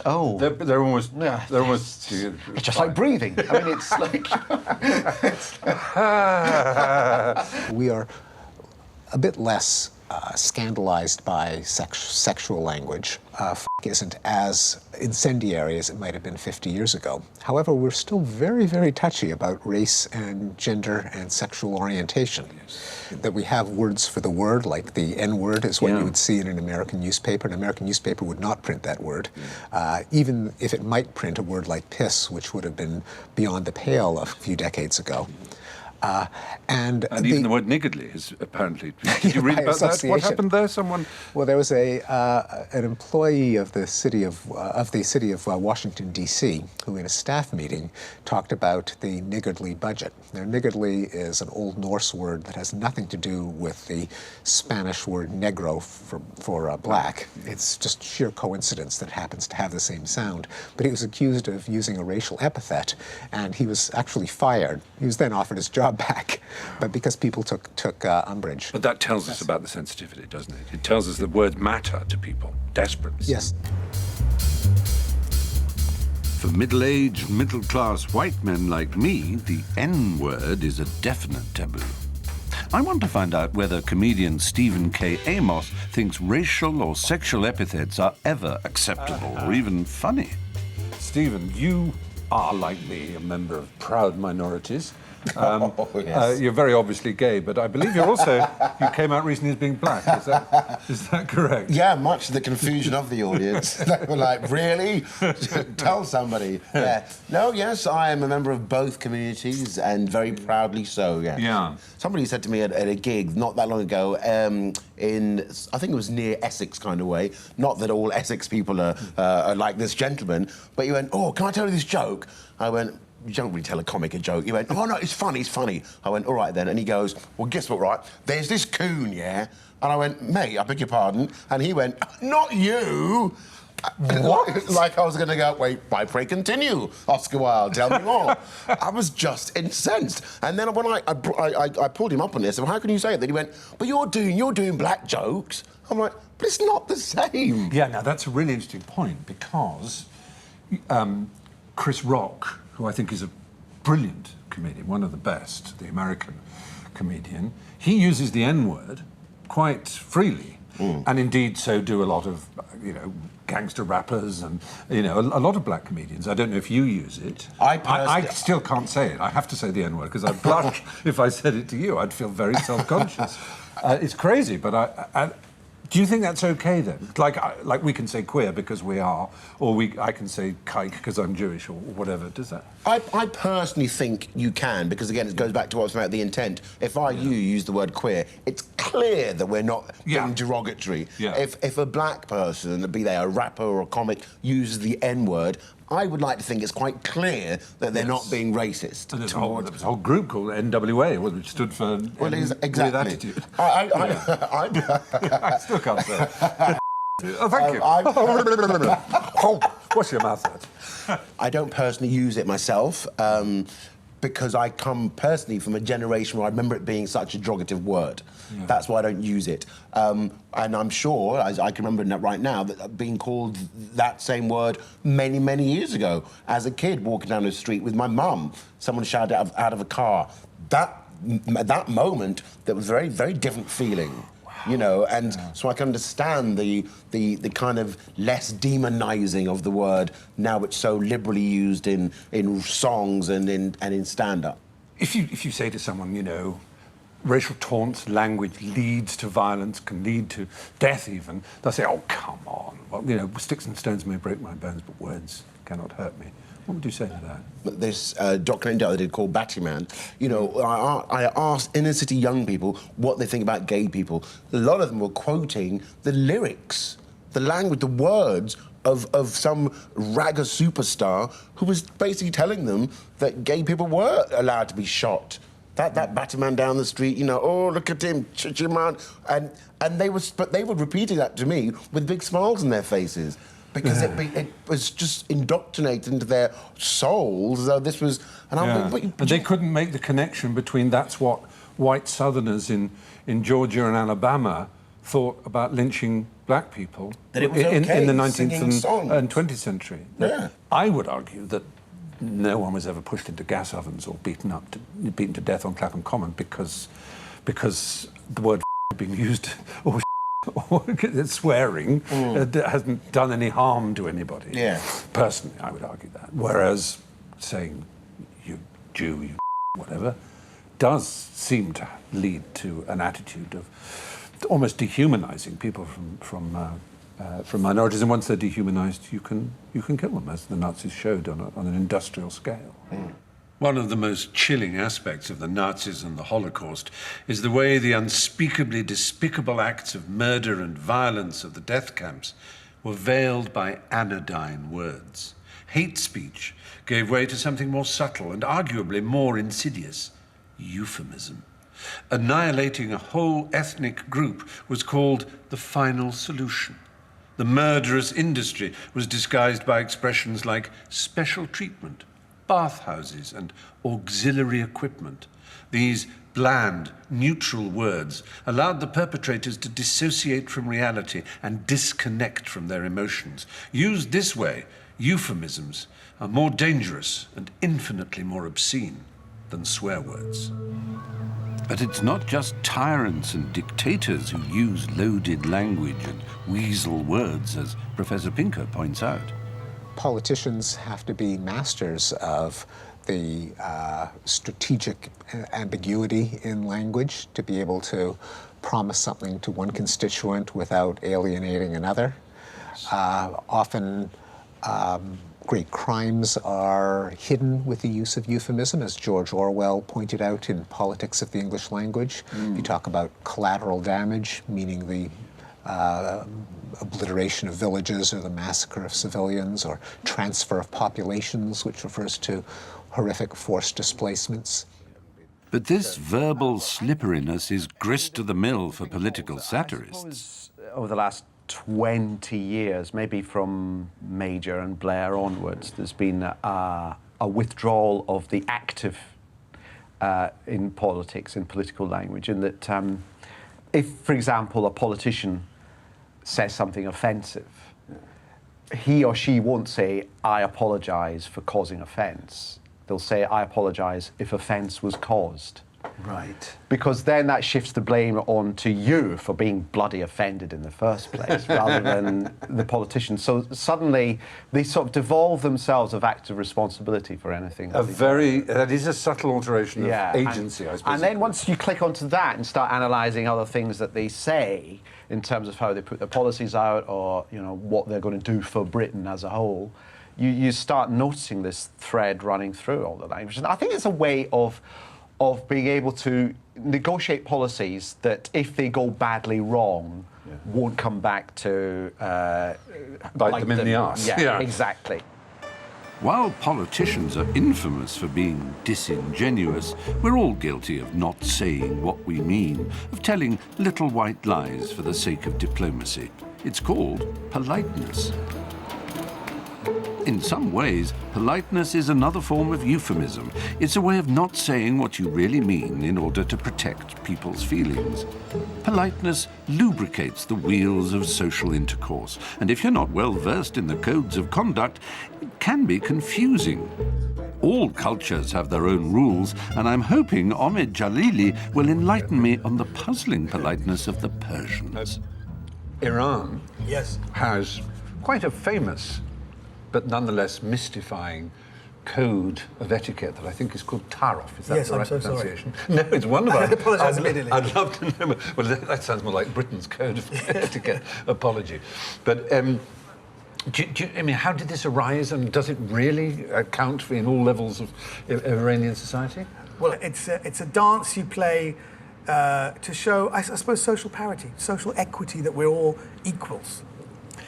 Speaker 15: Oh,
Speaker 11: they're almost. They're almost.
Speaker 15: It's just like breathing. I mean, it's like.
Speaker 4: We are a bit less scandalized by sexual language. Isn't as incendiary as it might have been 50 years ago. However, we're still very, very touchy about race and gender and sexual orientation. That we have words for the word, like the N-word is what you would see in an American newspaper. An American newspaper would not print that word, even if it might print a word like piss, which would have been beyond the pale a few decades ago.
Speaker 1: And even the word niggardly is apparently... Did you read about that? What happened there? Someone...
Speaker 4: Well, there was an employee of the city of Washington, D.C., who in a staff meeting talked about the niggardly budget. Now, niggardly is an Old Norse word that has nothing to do with the Spanish word negro for black. It's just sheer coincidence that it happens to have the same sound. But he was accused of using a racial epithet, and he was actually fired. He was then offered his job back, but because people took umbrage.
Speaker 1: But that tells us about the sensitivity, doesn't it? It tells us that words matter to people desperately.
Speaker 4: Yes.
Speaker 14: For middle-aged, middle-class white men like me, the N-word is a definite taboo. I want to find out whether comedian Stephen K. Amos thinks racial or sexual epithets are ever acceptable or even funny.
Speaker 1: Stephen, you are, like me, a member of proud minorities.
Speaker 15: Yes.
Speaker 1: You're very obviously gay, but I believe you came out recently as being black. Is that correct?
Speaker 16: Yeah, much to the confusion of the audience. They were like, really? Tell somebody. Yeah. No, yes, I am a member of both communities, and very proudly so, yes.
Speaker 1: Yeah.
Speaker 16: Somebody said to me at a gig not that long ago, I think it was near Essex kind of way, not that all Essex people are like this gentleman, but you went, oh, can I tell you this joke? I went, you don't really tell a comic a joke. He went, oh, no, it's funny, it's funny. I went, all right, then. And he goes, well, guess what, right? There's this coon, yeah? And I went, mate, I beg your pardon. And he went, not you.
Speaker 1: What?
Speaker 16: Like I was going to go, wait, pray continue, Oscar Wilde, tell me more. I was just incensed. And then when I pulled him up on this, I said, well, how can you say it? Then he went, but you're doing black jokes. I'm like, but it's not the same.
Speaker 1: Yeah, now that's a really interesting point, because Chris Rock, who I think is a brilliant comedian, one of the best, the American comedian, he uses the N-word quite freely. And indeed so do a lot of, gangster rappers and, a lot of black comedians. I don't know if you use it. I still can't say it. I have to say the N-word, because I'd blush if I said it to you. I'd feel very self-conscious. It's crazy, but do you think that's okay then? Like we can say queer because we are, or I can say kike because I'm Jewish, or whatever. Does that?
Speaker 16: I personally think you can, because again it goes back to what's about the intent. If you use the word queer, it's clear that we're not being derogatory.
Speaker 1: Yeah.
Speaker 16: If a black person, be they a rapper or a comic, uses the N-word, I would like to think it's quite clear that they're not being racist.
Speaker 1: And there's a whole group called NWA, which stood for
Speaker 16: exactly.
Speaker 1: attitude.
Speaker 16: I
Speaker 1: still can't say it. Oh, thank you. Wash your mouth out.
Speaker 16: I don't personally use it myself, because I come personally from a generation where I remember it being such a derogative word. Yeah. That's why I don't use it. And I'm sure, as I can remember right now, that being called that same word many, many years ago. As a kid, walking down the street with my mum, someone shouted out of a car. That moment, there was a very, very different feeling. So I can understand the kind of less demonizing of the word now it's so liberally used in songs and in stand-up.
Speaker 1: If you say to someone, racial taunts, language leads to violence, can lead to death even, they'll say, oh, come on. Well, sticks and stones may break my bones, but words cannot hurt me. What would you say to that?
Speaker 16: This documentary I did called Batman, I asked inner-city young people what they think about gay people. A lot of them were quoting the lyrics, the language, the words of some ragga superstar who was basically telling them that gay people were allowed to be shot. That Batman down the street, oh, look at him, man. And they were repeating that to me with big smiles on their faces. Because it was just indoctrinated into their souls, though this was... And
Speaker 1: they couldn't make the connection between that's what white Southerners in Georgia and Alabama thought about lynching black people
Speaker 16: that it was okay,
Speaker 1: in the 19th and 20th century.
Speaker 16: Yeah.
Speaker 1: I would argue that no one was ever pushed into gas ovens or beaten to death on Clapham Common because the word being used or swearing hasn't done any harm to anybody.
Speaker 16: Yeah.
Speaker 1: Personally, I would argue that. Whereas saying you Jew, you whatever, does seem to lead to an attitude of almost dehumanizing people from minorities. And once they're dehumanized, you can kill them, as the Nazis showed on an industrial scale. One of the most chilling aspects of the Nazis and the Holocaust is the way the unspeakably despicable acts of murder and violence of the death camps were veiled by anodyne words. Hate speech gave way to something more subtle and arguably more insidious: euphemism. Annihilating a whole ethnic group was called the final solution. The murderous industry was disguised by expressions like special treatment, bathhouses, and auxiliary equipment. These bland, neutral words allowed the perpetrators to dissociate from reality and disconnect from their emotions. Used this way, euphemisms are more dangerous and infinitely more obscene than swear words.
Speaker 14: But it's not just tyrants and dictators who use loaded language and weasel words, as Professor Pinker points out.
Speaker 4: Politicians have to be masters of the strategic ambiguity in language to be able to promise something to one constituent without alienating another. Often great crimes are hidden with the use of euphemism, as George Orwell pointed out in Politics of the English Language. You talk about collateral damage, meaning the obliteration of villages or the massacre of civilians, or transfer of populations, which refers to horrific forced displacements.
Speaker 14: But this verbal slipperiness is grist to the mill for political satirists.
Speaker 17: Over the last 20 years, maybe from Major and Blair onwards, there's been a withdrawal of the active in politics, in political language, in that if, for example, a politician says something offensive, he or she won't say, "I apologise for causing offence." They'll say, "I apologise if offence was caused."
Speaker 11: Right.
Speaker 17: Because then that shifts the blame onto you for being bloody offended in the first place, rather than the politician. So suddenly they sort of devolve themselves of active responsibility for anything.
Speaker 11: That is a subtle alteration of agency, I suppose.
Speaker 17: And then once you click onto that and start analysing other things that they say in terms of how they put their policies out, or what they're going to do for Britain as a whole, you start noticing this thread running through all the language. And I think it's a way of being able to negotiate policies that, if they go badly wrong, won't come back to
Speaker 11: bite them in the arse.
Speaker 17: Yeah, exactly.
Speaker 14: While politicians are infamous for being disingenuous, we're all guilty of not saying what we mean, of telling little white lies for the sake of diplomacy. It's called politeness. In some ways, politeness is another form of euphemism. It's a way of not saying what you really mean in order to protect people's feelings. Politeness lubricates the wheels of social intercourse, and if you're not well versed in the codes of conduct, it can be confusing. All cultures have their own rules, and I'm hoping Omid Jalili will enlighten me on the puzzling politeness of the Persians.
Speaker 11: Iran has quite a famous but nonetheless mystifying code of etiquette that I think is called tarof. Is that the right pronunciation? No, it's wonderful.
Speaker 18: I apologise immediately.
Speaker 11: I'd love to know. Well, that sounds more like Britain's code of etiquette. Apology. But I mean, how did this arise, and does it really count for in all levels of Iranian society?
Speaker 18: Well, it's a dance you play to show, I suppose, social parity, social equity, that we're all equals.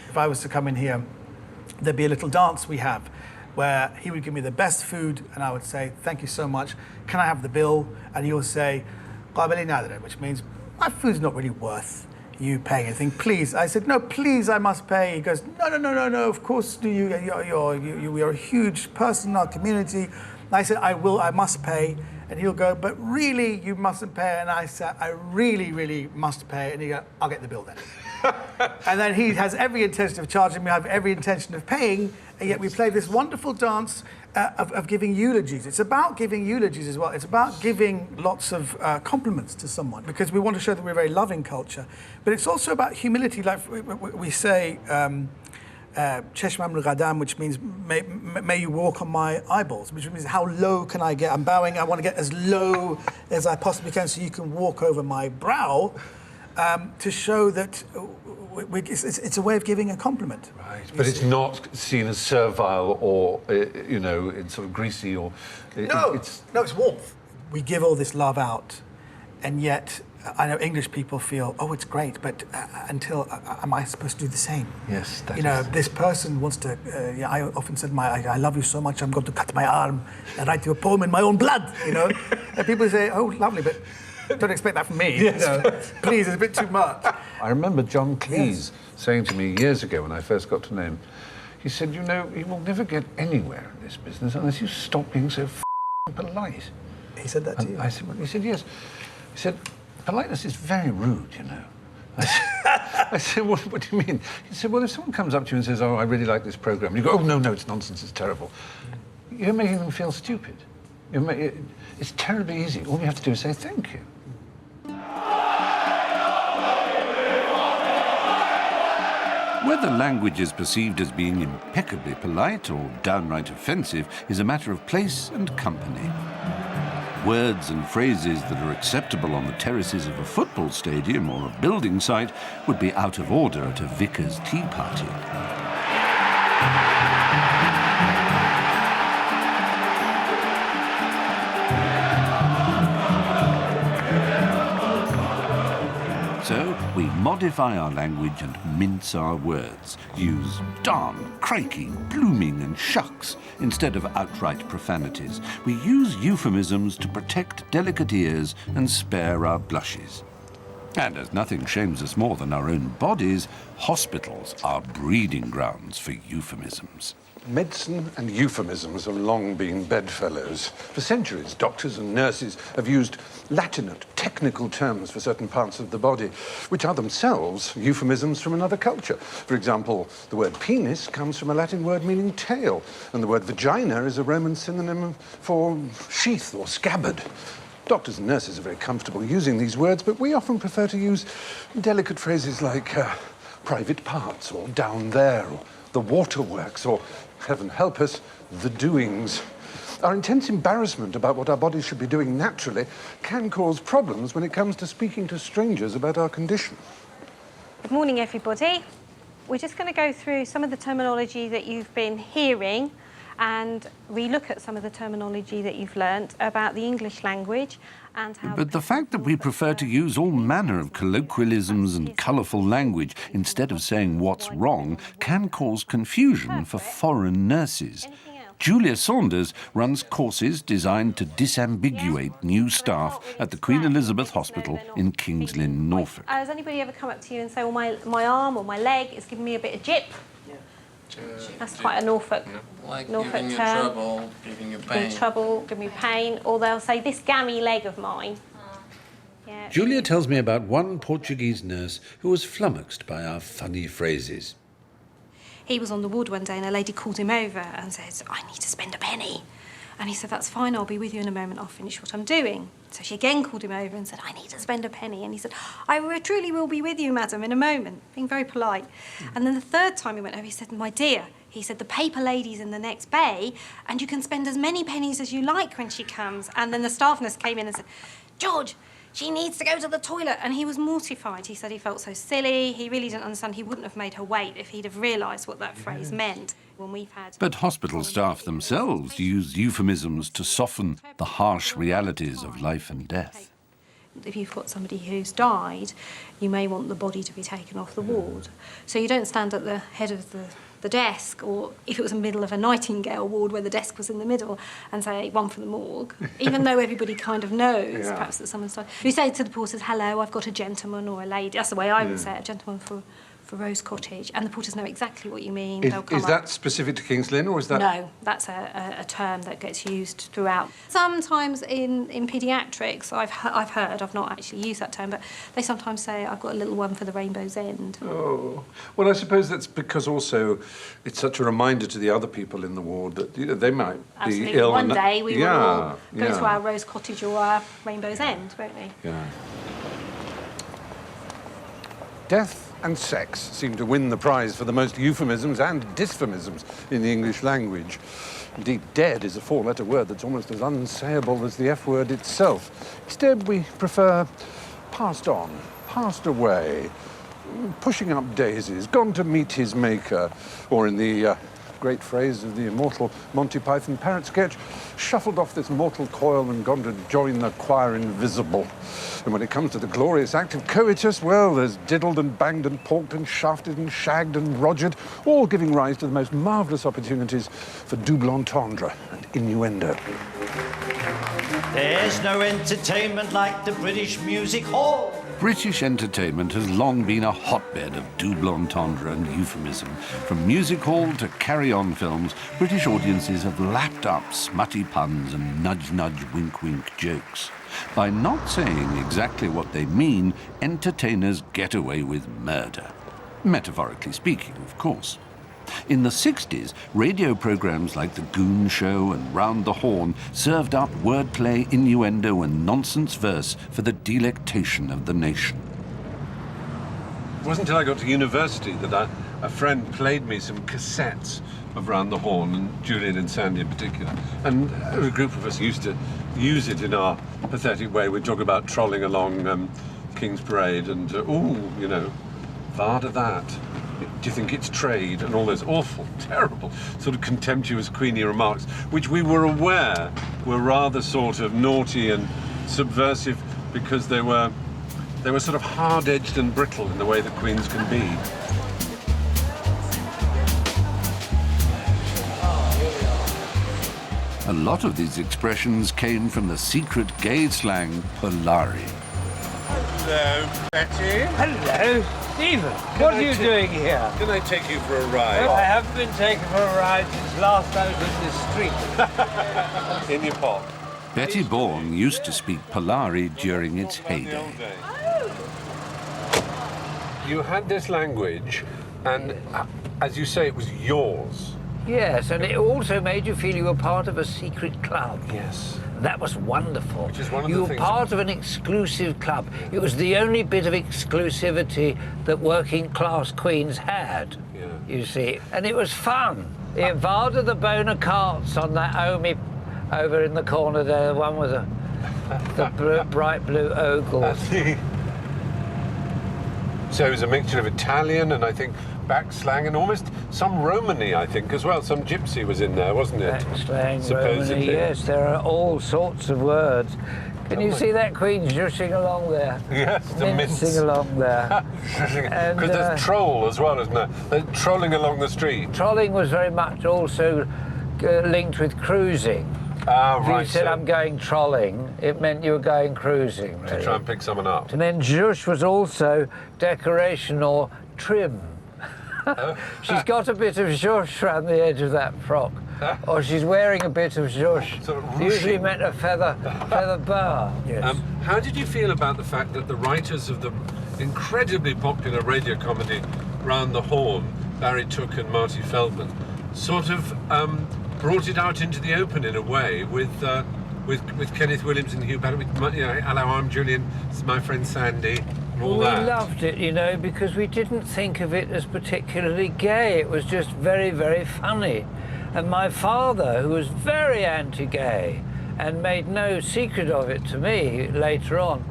Speaker 18: If I was to come in here, there'd be a little dance we have where he would give me the best food and I would say, "Thank you so much, can I have the bill?" And he would say, "Qabali nadra," which means, "My food's not really worth you paying anything, please." I said, "No, please, I must pay." He goes, No, of course you're a huge person in our community. And I said, I must pay." And he'll go, "But really, you mustn't pay." And I said, "I really, really must pay." And he goes, "I'll get the bill then." And then he has every intention of charging me, I have every intention of paying, and yet we play this wonderful dance of giving eulogies. It's about giving eulogies as well. It's about giving lots of compliments to someone, because we want to show that we're a very loving culture. But it's also about humility. Like we say, Cheshmam Ghadam, which means may you walk on my eyeballs, which means how low can I get? I'm bowing, I want to get as low as I possibly can so you can walk over my brow. To show that it's a way of giving a compliment.
Speaker 11: Right, but it's not seen as servile or, you know, it's sort of greasy or...
Speaker 18: No, it's warmth. We give all this love out, and yet I know English people feel, oh, it's great, but am I supposed to do the same?
Speaker 11: Yes, that
Speaker 18: You know,
Speaker 11: is.
Speaker 18: this person wants to, I often said, I love you so much, I'm going to cut my arm and write you a poem in my own blood, you know? And people say, oh, lovely, but don't expect that from me.
Speaker 11: Yes.
Speaker 18: You know? Please, it's a bit too much.
Speaker 11: I remember John Cleese saying to me years ago when I first got to know him, he said, you know, you will never get anywhere in this business unless you stop being so polite.
Speaker 18: He said that to you?
Speaker 11: I said, well, he said, yes. He said, politeness is very rude, you know. I said, what do you mean? He said, well, if someone comes up to you and says, oh, I really like this program, you go, oh, no, it's nonsense, it's terrible. You're making them feel stupid. It's terribly easy. All you have to do is say thank you.
Speaker 14: Whether language is perceived as being impeccably polite or downright offensive is a matter of place and company. Words and phrases that are acceptable on the terraces of a football stadium or a building site would be out of order at a vicar's tea party. So we modify our language and mince our words. Use darn, crikey, blooming and shucks instead of outright profanities. We use euphemisms to protect delicate ears and spare our blushes. And as nothing shames us more than our own bodies, hospitals are breeding grounds for euphemisms.
Speaker 1: Medicine and euphemisms have long been bedfellows. For centuries, doctors and nurses have used Latinate, technical terms for certain parts of the body, which are themselves euphemisms from another culture. For example, the word penis comes from a Latin word meaning tail, and the word vagina is a Roman synonym for sheath or scabbard. Doctors and nurses are very comfortable using these words, but we often prefer to use delicate phrases like private parts, or down there, or the waterworks, or, heaven help us, the doings. Our intense embarrassment about what our bodies should be doing naturally can cause problems when it comes to speaking to strangers about our condition.
Speaker 19: Good morning, everybody. We're just going to go through some of the terminology that you've been hearing and relook at some of the terminology that you've learnt about the English language and how...
Speaker 14: But the fact that we prefer to use all manner of colloquialisms and colourful language instead of saying what's wrong can cause confusion for foreign nurses. Julia Saunders runs courses designed to disambiguate new staff at the Queen Elizabeth Hospital in King's Lynn, Norfolk.
Speaker 19: Has anybody ever come up to you and say, well, my arm or my leg is giving me a bit of jip? That's quite a Norfolk
Speaker 2: giving you
Speaker 19: term.
Speaker 2: trouble, giving you
Speaker 19: Giving
Speaker 2: pain.
Speaker 19: trouble, giving me pain. Or they'll say, this gammy leg of mine. Yeah.
Speaker 14: Julia tells me about one Portuguese nurse who was flummoxed by our funny phrases.
Speaker 19: He was on the ward one day and a lady called him over and said, I need to spend a penny. And he said, that's fine, I'll be with you in a moment, I'll finish what I'm doing. So she again called him over and said, I need to spend a penny. And he said, truly will be with you, madam, in a moment, being very polite. And then the third time he went over, he said, my dear, he said, the paper lady's in the next bay and you can spend as many pennies as you like when she comes. And then the staff nurse came in and said, George, she needs to go to the toilet. And he was mortified. He said he felt so silly. He really didn't understand. He wouldn't have made her wait if he'd have realised what that phrase meant. When we've had...
Speaker 14: But hospital staff themselves use euphemisms to soften the harsh realities of life and death.
Speaker 19: If you've got somebody who's died, you may want the body to be taken off the ward. So you don't stand at the head of the desk, or if it was in the middle of a Nightingale ward where the desk was in the middle, and say, one for the morgue, even though everybody kind of knows perhaps that someone's died. You say to the porters, hello, I've got a gentleman or a lady. That's the way I would say it, a gentleman for Rose Cottage, and the porters know exactly what you mean. They'll come
Speaker 1: Is that specific to King's Lynn, or is that...
Speaker 19: No, that's a term that gets used throughout. Sometimes in paediatrics, I've heard, I've not actually used that term, but they sometimes say, I've got a little one for the rainbow's end.
Speaker 1: Oh. Well, I suppose that's because also it's such a reminder to the other people in the ward that they might
Speaker 19: Absolutely.
Speaker 1: be ill.
Speaker 19: One day we will all go
Speaker 1: yeah.
Speaker 19: to our Rose Cottage or our rainbow's end, won't we?
Speaker 1: Yeah. Death and sex seem to win the prize for the most euphemisms and dysphemisms in the English language. Indeed, dead is a four-letter word that's almost as unsayable as the F word itself. Instead, we prefer passed on, passed away, pushing up daisies, gone to meet his maker, or in the great phrase of the immortal Monty Python parrot sketch, shuffled off this mortal coil and gone to join the choir invisible. And when it comes to the glorious act of coitus, well, there's diddled and banged and porked and shafted and shagged and rogered, all giving rise to the most marvellous opportunities for double entendre and innuendo.
Speaker 20: There's no entertainment like the British Music Hall.
Speaker 14: British entertainment has long been a hotbed of double entendre and euphemism. From music hall to carry-on films, British audiences have lapped up smutty puns and nudge-nudge, wink-wink jokes. By not saying exactly what they mean, entertainers get away with murder. Metaphorically speaking, of course. In the 60s, radio programs like The Goon Show and Round the Horn served up wordplay, innuendo and nonsense verse for the delectation of the nation.
Speaker 1: It wasn't until I got to university that a friend played me some cassettes of Round the Horn, and Julian and Sandy in particular. And a group of us used to use it in our pathetic way. We'd talk about trolling along King's Parade and, you know, Varda that. Do you think it's trade? And all those awful, terrible, sort of contemptuous Queenie remarks, which we were aware were rather sort of naughty and subversive because they were sort of hard-edged and brittle in the way that Queens can be.
Speaker 14: A lot of these expressions came from the secret gay slang Polari.
Speaker 1: Hello, Betty.
Speaker 12: Hello, Stephen. What are you doing here?
Speaker 1: Can I take you for a ride?
Speaker 12: I haven't been taken for a ride since last I was in the street.
Speaker 1: In your pot.
Speaker 14: Betty Bourne used to speak Polari during its heyday.
Speaker 1: You had this language, and as you say, it was yours.
Speaker 12: Yes, and it also made you feel you were part of a secret club.
Speaker 1: Yes.
Speaker 12: That was wonderful.
Speaker 1: Which is one of
Speaker 12: you
Speaker 1: the
Speaker 12: were
Speaker 1: things
Speaker 12: part of an exclusive club. It was the only bit of exclusivity that working class queens had, you see. And it was fun. The Varda the Bonacartes on that Omi over in the corner there, the one with the bright blue ogles.
Speaker 1: So it was a mixture of Italian and I think back slang and almost some Romany, I think, as well. Some gypsy was in there, wasn't it?
Speaker 12: Back slang,
Speaker 1: supposedly.
Speaker 12: Romany, yes, there are all sorts of words. Can you see that queen zhushing along there?
Speaker 1: Yes, the
Speaker 12: mincing along there.
Speaker 1: Because there's troll as well, isn't there? They're trolling along the street.
Speaker 12: Trolling was very much also linked with cruising.
Speaker 1: Ah,
Speaker 12: if
Speaker 1: right.
Speaker 12: you said, I'm going trolling, it meant you were going cruising. Really.
Speaker 1: To try and pick someone up.
Speaker 12: And then zhush was also decoration or trim. She's got a bit of zhush around the edge of that frock. Or she's wearing a bit of zhush.
Speaker 1: Sort of
Speaker 12: usually meant a feather boa. Yes.
Speaker 1: How did you feel about the fact that the writers of the incredibly popular radio comedy Round the Horn, Barry Took and Marty Feldman, sort of brought it out into the open in a way with Kenneth Williams and Hugh Barrett, with, you know, hello, I'm Julian, this is my friend Sandy, and all that.
Speaker 12: We loved it, you know, because we didn't think of it as particularly gay. It was just very, very funny. And my father, who was very anti-gay and made no secret of it to me later on,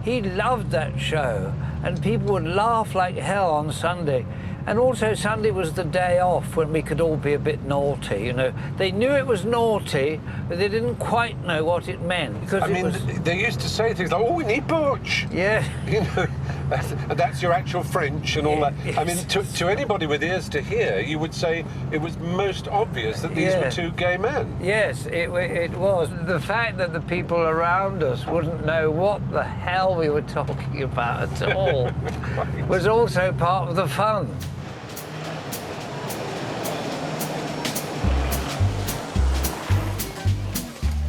Speaker 12: he loved that show, and people would laugh like hell on Sunday. And also Sunday was the day off when we could all be a bit naughty, you know. They knew it was naughty, but they didn't quite know what it meant. Because
Speaker 1: I mean, they used to say things like, oh, we need butch.
Speaker 12: Yeah.
Speaker 1: You know, that's your actual French and all that.
Speaker 12: Yes.
Speaker 1: I mean, to anybody with ears to hear, you would say it was most obvious that these were two gay men.
Speaker 12: Yes, it was. The fact that the people around us wouldn't know what the hell we were talking about at all was also part of the fun.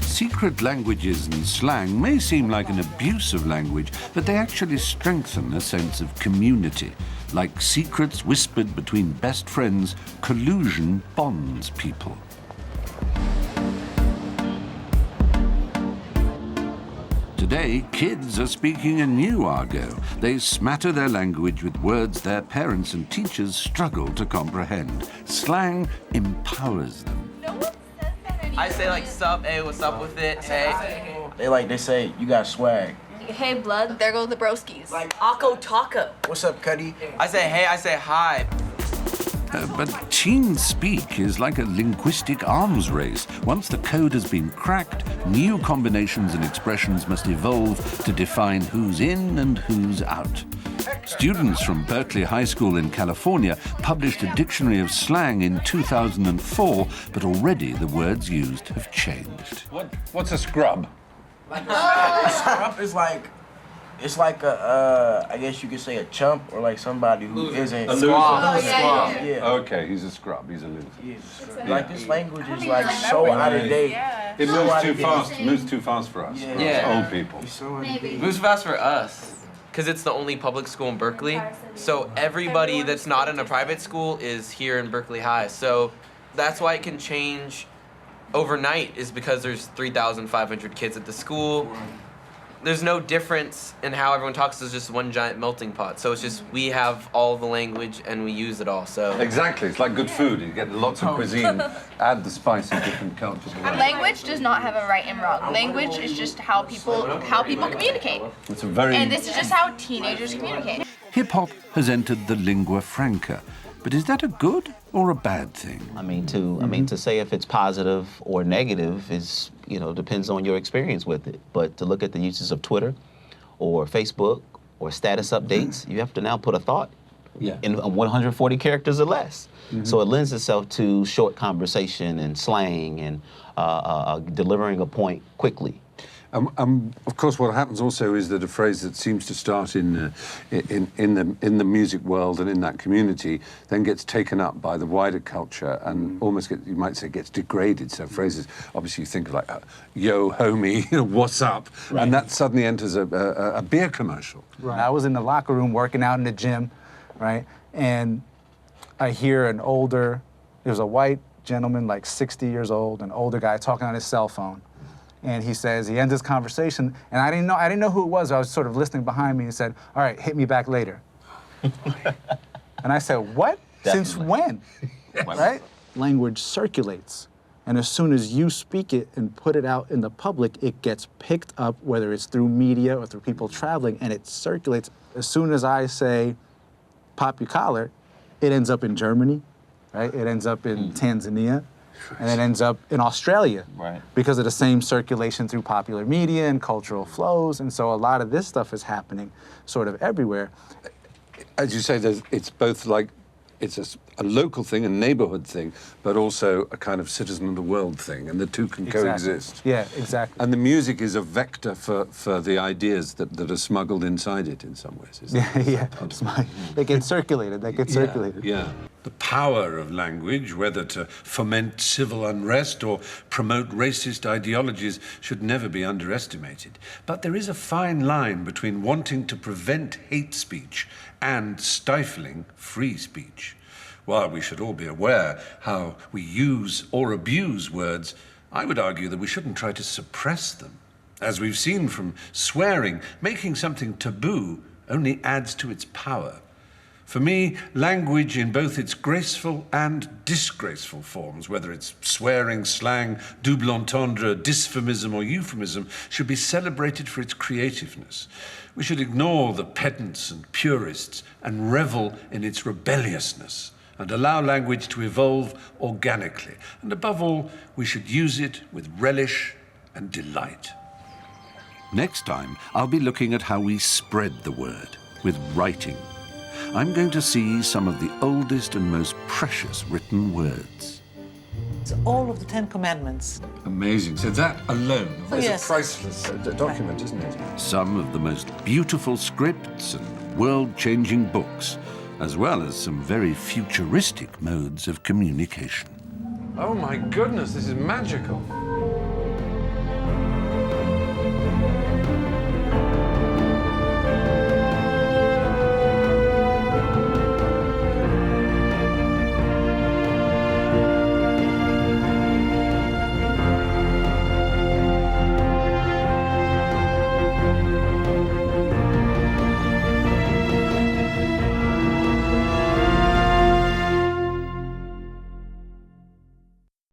Speaker 14: Secret languages and slang may seem like an abuse of language, but they actually strengthen a sense of community. Like secrets whispered between best friends, collusion bonds people. Today, kids are speaking a new argot. They smatter their language with words their parents and teachers struggle to comprehend. Slang empowers them.
Speaker 21: I say like sup, hey, what's up with it, hey. They say, you got swag. Hey, blood. There go the broskies. Like, Akko Taka.
Speaker 22: What's up, Cuddy? I say hey, I say hi.
Speaker 14: But teen speak is like a linguistic arms race. Once the code has been cracked, new combinations and expressions must evolve to define who's in and who's out. Students from Berkeley High School in California published a dictionary of slang in 2004, but already the words used have changed.
Speaker 11: What's a scrub?
Speaker 22: A scrub is like, it's like a, I guess you could say a chump or like somebody who isn't.
Speaker 11: A loser.
Speaker 22: Yeah.
Speaker 11: Okay, he's a scrub. He's a loser.
Speaker 22: Yeah. Like this language is like so out of date.
Speaker 11: It moves too fast. It moves too fast for us.
Speaker 22: Yeah.
Speaker 11: Old people.
Speaker 23: Moves fast for us, because it's the only public school in Berkeley. So everybody that's not in a private school is here in Berkeley High. So that's why it can change overnight, is because there's 3,500 kids at the school. There's no difference in how everyone talks. There's just one giant melting pot. So it's just we have all the language and we use it all. So
Speaker 11: Exactly. It's like good food. You get lots of cuisine, add the spice of different cultures.
Speaker 21: Language does not have a right and wrong. Language is just how people communicate.
Speaker 14: It's a very...
Speaker 21: And this is just how teenagers communicate.
Speaker 14: Hip-hop has entered the lingua franca. But is that a good or a bad thing?
Speaker 24: I mean, to say if it's positive or negative is, depends on your experience with it. But to look at the uses of Twitter or Facebook or status updates, you have to now put a thought in 140 characters or less. So it lends itself to short conversation and slang and delivering a point quickly.
Speaker 11: Of course, what happens also is that a phrase that seems to start in the music world and in that community then gets taken up by the wider culture and almost you might say gets degraded. So phrases, obviously, you think of like "yo, homie," "what's up," and that suddenly enters a beer commercial.
Speaker 25: Right. I was in the locker room working out in the gym, right, and I hear there's a white gentleman, like 60 years old, an older guy talking on his cell phone. And he ends his conversation, and I didn't know who it was. I was sort of listening behind me and said, "All right, hit me back later." And I said, "What?
Speaker 24: Definitely.
Speaker 25: Since when?" Right? Language circulates, and as soon as you speak it and put it out in the public, it gets picked up, whether it's through media or through people traveling, and it circulates. As soon as I say, "Pop your collar," it ends up in Germany, right? It ends up in Tanzania. And it ends up in Australia because of the same circulation through popular media and cultural flows. And so a lot of this stuff is happening sort of everywhere.
Speaker 11: As you say, it's both like it's a local thing, a neighborhood thing, but also a kind of citizen of the world thing, and the two can coexist.
Speaker 25: Yeah, exactly.
Speaker 11: And the music is a vector for the ideas that are smuggled inside it in some ways.
Speaker 25: They get circulated,
Speaker 11: Yeah.
Speaker 1: The power of language, whether to foment civil unrest or promote racist ideologies, should never be underestimated. But there is a fine line between wanting to prevent hate speech and stifling free speech. While we should all be aware how we use or abuse words, I would argue that we shouldn't try to suppress them. As we've seen from swearing, making something taboo only adds to its power. For me, language in both its graceful and disgraceful forms, whether it's swearing, slang, double entendre, dysphemism or euphemism, should be celebrated for its creativeness. We should ignore the pedants and purists and revel in its rebelliousness and allow language to evolve organically. And above all, we should use it with relish and delight.
Speaker 14: Next time, I'll be looking at how we spread the word with writing. I'm going to see some of the oldest and most precious written words.
Speaker 26: It's all of the 10 Commandments.
Speaker 11: Amazing. So that alone is
Speaker 26: yes.
Speaker 11: a priceless document, isn't it?
Speaker 14: Some of the most beautiful scripts and world-changing books, as well as some very futuristic modes of communication.
Speaker 11: Oh my goodness, this is magical.